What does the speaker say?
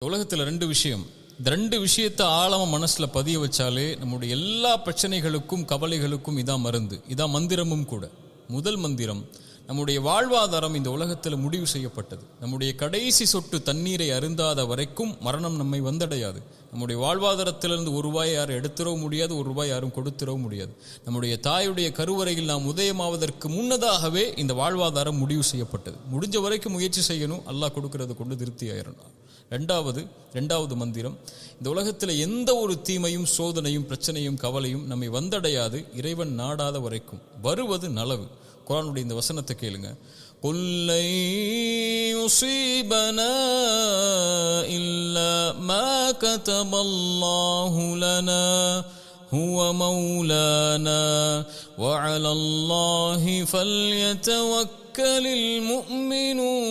உலகத்தில் ரெண்டு விஷயம், இந்த ரெண்டு விஷயத்தை ஆழமா மனசுல பதிய வச்சாலே நம்முடைய எல்லா பிரச்சனைகளுக்கும் கவலைகளுக்கும் இதான் மருந்து, இதான் மந்திரமும் கூட. முதல் மந்திரம், நம்முடைய வாழ்வாதாரம் இந்த உலகத்தில் முடிவு செய்யப்பட்டது. நம்முடைய கடைசி சொட்டு தண்ணீரை அருந்தாத வரைக்கும் மரணம் நம்மை வந்தடையாது. நம்முடைய வாழ்வாதாரத்திலிருந்து ஒரு ரூபாய் யாரும் எடுத்துடவும் முடியாது, ஒரு ரூபாய் யாரும் கொடுத்துடவும் முடியாது. நம்முடைய தாயுடைய கருவறையில் நாம் உதயமாவதற்கு முன்னதாகவே இந்த வாழ்வாதாரம் முடிவு செய்யப்பட்டது. முடிஞ்ச வரைக்கும் முயற்சி செய்யணும், அல்லாஹ் கொடுக்கறத கொண்டு திருப்தி ஆயிரணும். ரெண்டாவது மந்திரம், இந்த உலகத்தில் எந்த ஒரு தீமையும் சோதனையும் பிரச்சனையும் கவலையும் நம்மை வந்தடையாது இறைவன் நாடாத வரைக்கும். வருவது நலவு. குர்ஆனுடைய இந்த வசனத்தை கேளுங்க. குல்லை யுஸீபனா இல்லா மா கதபல்லாஹு லனா ஹுவ மௌலானா வ அலல்லாஹி ஃபல்யதவக்கலில் முஃமினூன்.